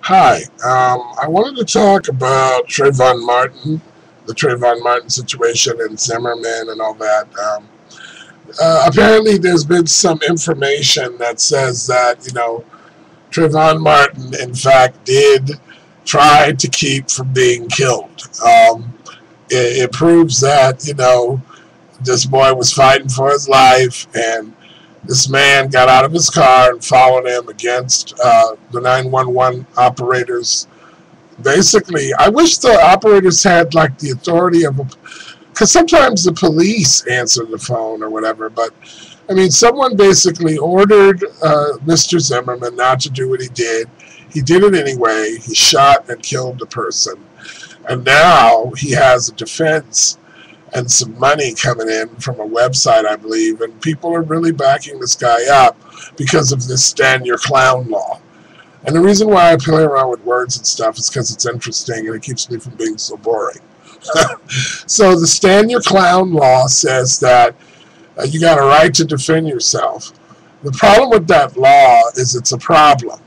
Hi, I wanted to talk about Trayvon Martin, the Trayvon Martin situation and Zimmerman and all that. Apparently, there's been some information that says that, Trayvon Martin, in fact, did try to keep from being killed. It proves that, this boy was fighting for his life, and this man got out of his car and followed him against the 911 operators. Basically, I wish the operators had like the authority of, because sometimes the police answer the phone or whatever, but I mean, someone basically ordered Mr. Zimmerman not to do what he did. He did it anyway. He shot and killed the person. And now he has a defense and some money coming in from a website, I believe, and people are really backing this guy up because of this stand your clown law. And the reason why I play around with words and stuff is because it's interesting and it keeps me from being so boring. So the stand your clown law says that you got a right to defend yourself. The problem with that law is it's a problem.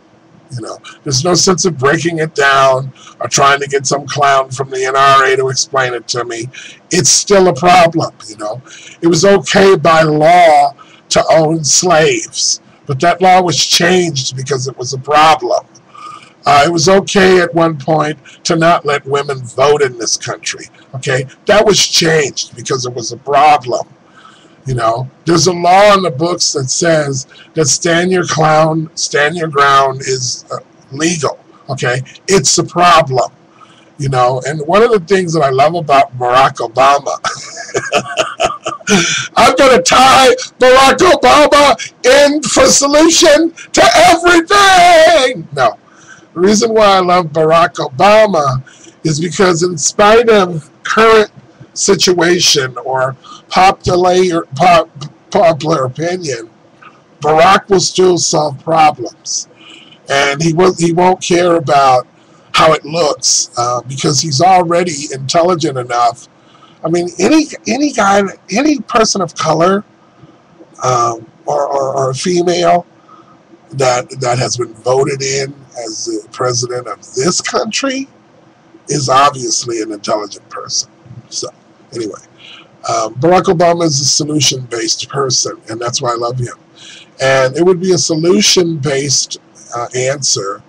There's no sense of breaking it down or trying to get some clown from the NRA to explain it to me. It's still a problem. It was okay by law to own slaves, but that law was changed because it was a problem. It was okay at one point to not let women vote in this country. Okay, that was changed because it was a problem. There's a law in the books that says that stand your ground is legal. Okay, it's a problem. And one of the things that I love about Barack Obama, I'm going to tie Barack Obama in for solution to everything. No, the reason why I love Barack Obama is because in spite of current situation or popular opinion, Barack will still solve problems, and he won't care about how it looks because he's already intelligent enough. I mean, any person of color or a female that has been voted in as the president of this country is obviously an intelligent person. So anyway, Barack Obama is a solution-based person, and that's why I love him. And it would be a solution-based answer,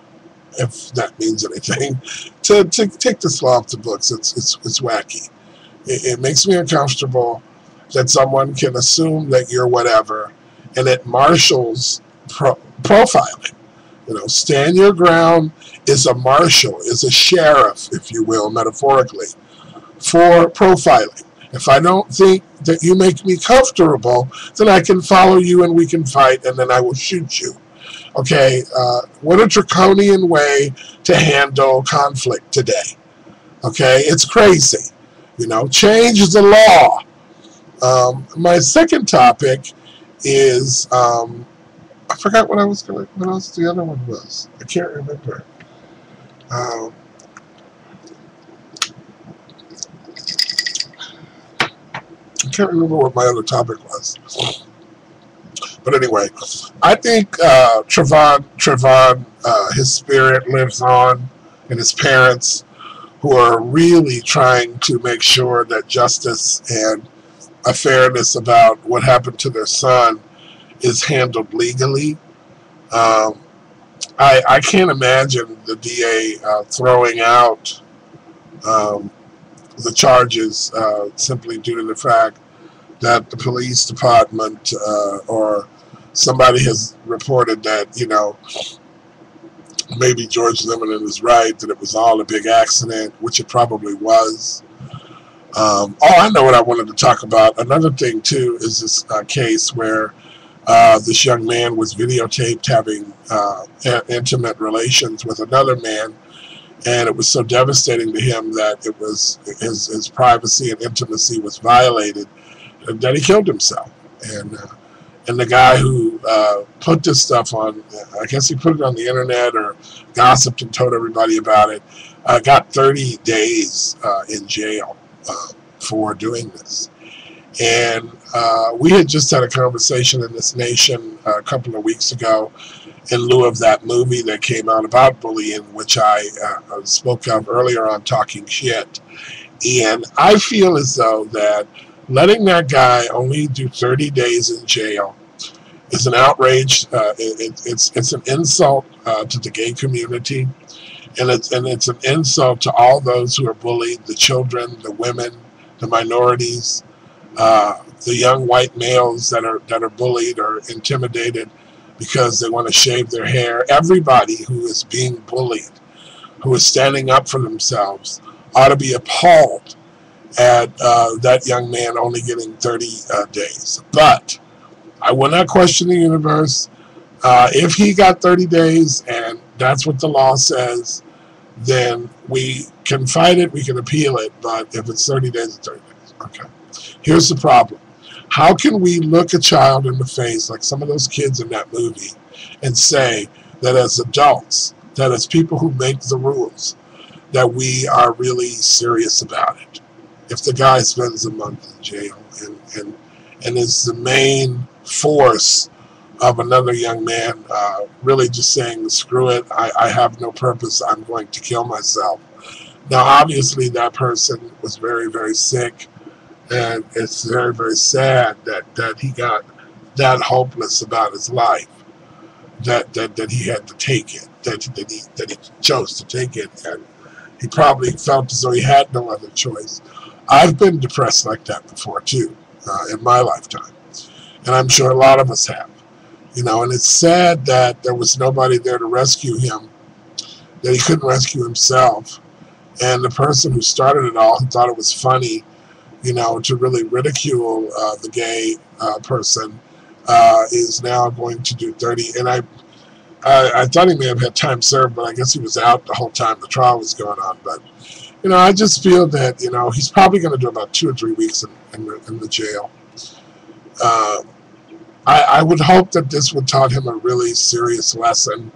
if that means anything, to take this law off the books. It's wacky. It makes me uncomfortable that someone can assume that you're whatever, and it marshals profiling. Stand your ground is a marshal, is a sheriff, if you will, metaphorically, for profiling. If I don't think that you make me comfortable, then I can follow you and we can fight, and then I will shoot you. Okay, what a draconian way to handle conflict today. Okay, it's crazy. Change the law. My second topic is, I forgot what else the other one was. I can't remember. I can't remember what my other topic was. But anyway, I think Trayvon, his spirit lives on, and his parents, who are really trying to make sure that justice and a fairness about what happened to their son is handled legally. I can't imagine the DA throwing out the charges simply due to the fact that the police department or somebody has reported that, maybe George Zimmerman is right, that it was all a big accident, which it probably was. I know what I wanted to talk about. Another thing, too, is this case where this young man was videotaped having intimate relations with another man, and it was so devastating to him that it was his privacy and intimacy was violated, that he killed himself. And the guy who put this stuff on, I guess he put it on the internet or gossiped and told everybody about it, got 30 days in jail for doing this. And we had just had a conversation in this nation a couple of weeks ago in lieu of that movie that came out about bullying, which I spoke of earlier on Talking Shit. And I feel as though that letting that guy only do 30 days in jail is an outrage. It's an insult to the gay community, and it's an insult to all those who are bullied: the children, the women, the minorities, the young white males that are bullied or intimidated because they want to shave their hair. Everybody who is being bullied, who is standing up for themselves, ought to be appalled at that young man only getting 30 days. But I will not question the universe. If he got 30 days and that's what the law says, then we can fight it, we can appeal it. But if it's 30 days, it's 30 days. Okay. Here's the problem. How can we look a child in the face, like some of those kids in that movie, and say that as adults, that as people who make the rules, that we are really serious about it? If the guy spends a month in jail and is the main force of another young man really just saying, screw it, I have no purpose, I'm going to kill myself. Now, obviously, that person was very, very sick, and it's very, very sad that he got that hopeless about his life, that he had to take it, that he chose to take it, and he probably felt as though he had no other choice. I've been depressed like that before, too, in my lifetime, and I'm sure a lot of us have. You know, and it's sad that there was nobody there to rescue him, that he couldn't rescue himself. And the person who started it all, who thought it was funny, you know, to really ridicule the gay person, is now going to do 30. And I thought he may have had time served, but I guess he was out the whole time the trial was going on. But, you know, I just feel that, you know, he's probably going to do about 2 or 3 weeks in the jail. I would hope that this would taught him a really serious lesson.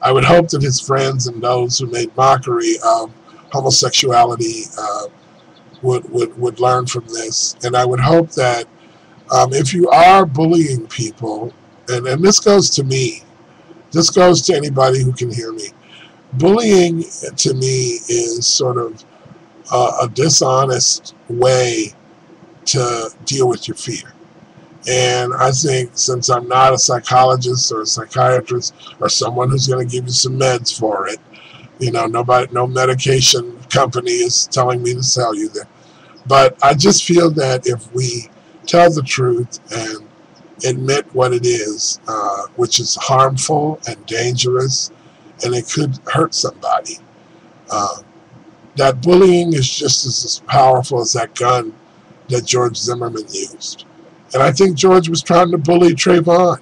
I would hope that his friends and those who made mockery of homosexuality would learn from this. And I would hope that if you are bullying people, and this goes to me, this goes to anybody who can hear me, bullying to me is sort of a dishonest way to deal with your fear. And I think since I'm not a psychologist or a psychiatrist or someone who's going to give you some meds for it, you know, no medication company is telling me to sell you that. But I just feel that if we tell the truth and admit what it is, which is harmful and dangerous, and it could hurt somebody, that bullying is just as powerful as that gun that George Zimmerman used. And I think George was trying to bully Trayvon.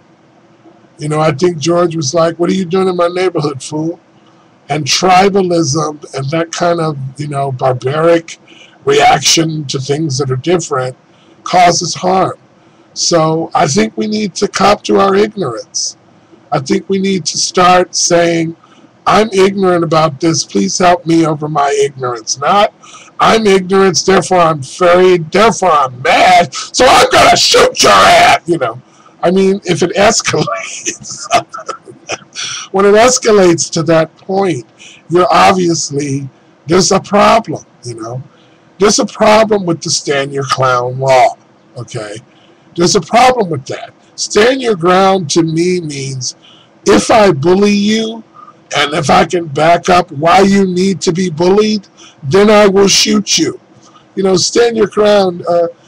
You know, I think George was like, what are you doing in my neighborhood, fool? And tribalism and that kind of, you know, barbaric reaction to things that are different causes harm. So I think we need to cop to our ignorance. I think we need to start saying, I'm ignorant about this, please help me over my ignorance. Not, I'm ignorant, therefore I'm afraid, therefore I'm mad, so I'm going to shoot your ass, you know. I mean, if it escalates, when it escalates to that point, you're obviously, there's a problem, you know. There's a problem with the stand your clown law, okay. There's a problem with that. Stand your ground to me means if I bully you, and if I can back up why you need to be bullied, then I will shoot you. You know, stand your ground,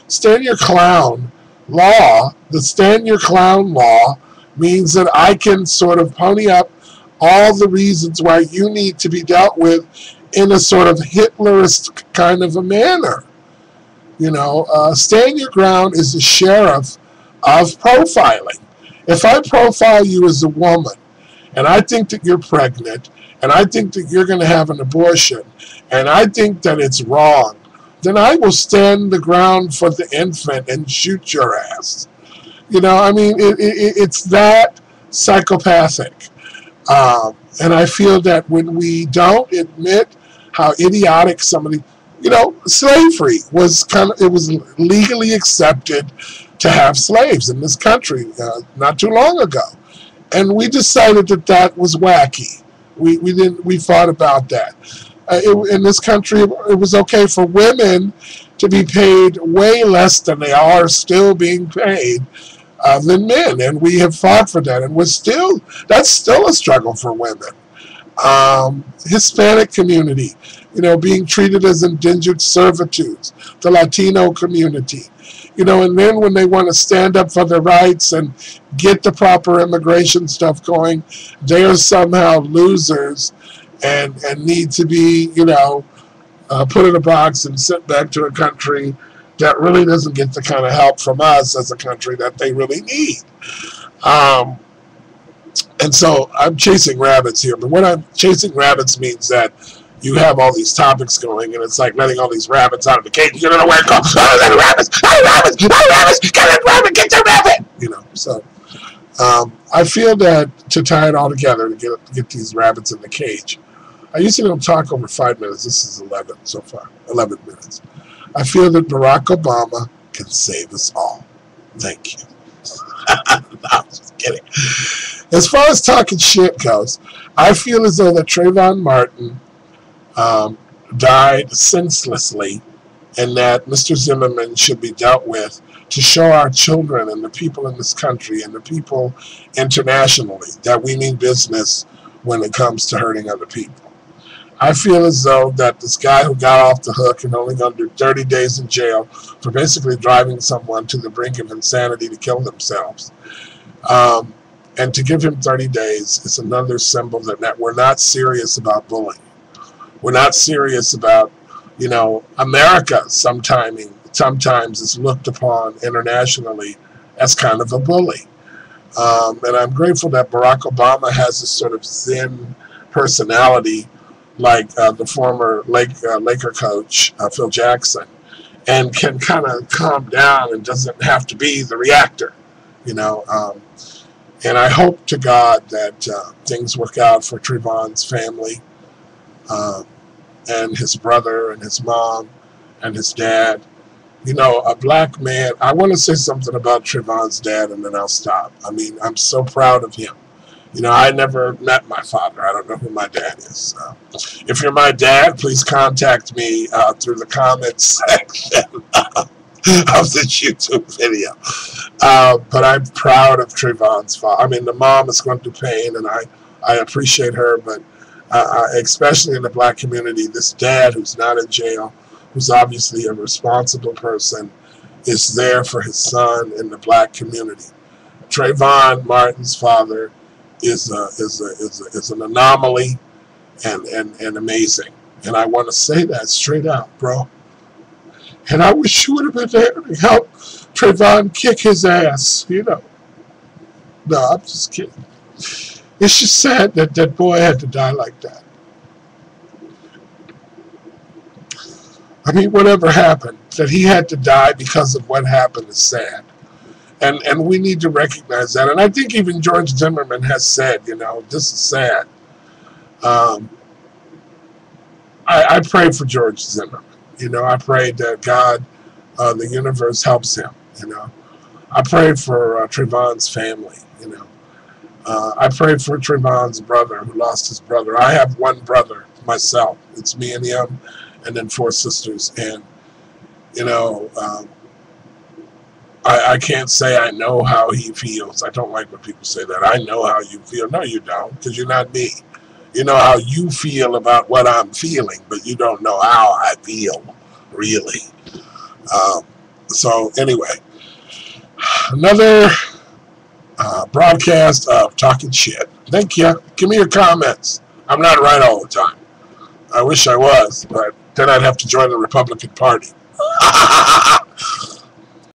stand your clown law, the stand your clown law means that I can sort of pony up all the reasons why you need to be dealt with in a sort of Hitlerist kind of a manner. You know, stand your ground is the sheriff of profiling. If I profile you as a woman, and I think that you're pregnant, and I think that you're going to have an abortion, and I think that it's wrong, then I will stand the ground for the infant and shoot your ass. You know, I mean, it's that psychopathic. And I feel that when we don't admit how idiotic somebody, You know, slavery was it was legally accepted to have slaves in this country not too long ago, and we decided that that was wacky. We thought about that. In this country, it was okay for women to be paid way less than they are still being paid than men, and we have fought for that, and that's still a struggle for women. Hispanic community, you know, being treated as indentured servitudes, the Latino community, you know, and then when they want to stand up for their rights and get the proper immigration stuff going, they are somehow losers and need to be, you know, put in a box and sent back to a country that really doesn't get the kind of help from us as a country that they really need. And so I'm chasing rabbits here, but when I'm chasing rabbits means that you have all these topics going, and it's like letting all these rabbits out of the cage. You don't know where to go. Oh, there are rabbits! Oh, rabbits! Oh, rabbits! Get that rabbit! Get that rabbit! You know, so I feel that to tie it all together, to get these rabbits in the cage, I usually don't talk over 5 minutes. This is 11 so far, 11 minutes. I feel that Barack Obama can save us all. Thank you. No, I'm just kidding. As far as talking shit goes, I feel as though that Trayvon Martin died senselessly, and that Mr. Zimmerman should be dealt with to show our children and the people in this country and the people internationally that we mean business when it comes to hurting other people. I feel as though that this guy who got off the hook and only got 30 days in jail for basically driving someone to the brink of insanity to kill themselves, and to give him 30 days is another symbol that we're not serious about bullying. We're not serious about, you know, America sometimes is looked upon internationally as kind of a bully. And I'm grateful that Barack Obama has this sort of zen personality like the former Laker coach, Phil Jackson, and can kind of calm down and doesn't have to be the reactor, you know. And I hope to God that things work out for Trayvon's family, and his brother and his mom and his dad. You know, a black man, I want to say something about Trayvon's dad and then I'll stop. I mean, I'm so proud of him. You know, I never met my father. I don't know who my dad is. If you're my dad, please contact me through the comments section of this YouTube video. But I'm proud of Trayvon's father. I mean, the mom is going through pain, and I appreciate her, but especially in the black community, this dad who's not in jail, who's obviously a responsible person, is there for his son in the black community. Trayvon Martin's father is an anomaly and amazing. And I want to say that straight out, bro. And I wish you would have been there to help Trayvon kick his ass, you know. No, I'm just kidding. It's just sad that that boy had to die like that. I mean, whatever happened, that he had to die because of what happened is sad. And we need to recognize that. And I think even George Zimmerman has said, you know, this is sad. I pray for George Zimmerman. You know, I pray that God, the universe helps him, you know. I pray for Trayvon's family, you know. I pray for Trayvon's brother who lost his brother. I have one brother myself. It's me and him, and then 4 sisters. And, you know, I can't say I know how he feels. I don't like when people say that. I know how you feel. No, you don't, because you're not me. You know how you feel about what I'm feeling, but you don't know how I feel, really. So, anyway, another broadcast of talking shit. Thank you. Give me your comments. I'm not right all the time. I wish I was, but then I'd have to join the Republican Party.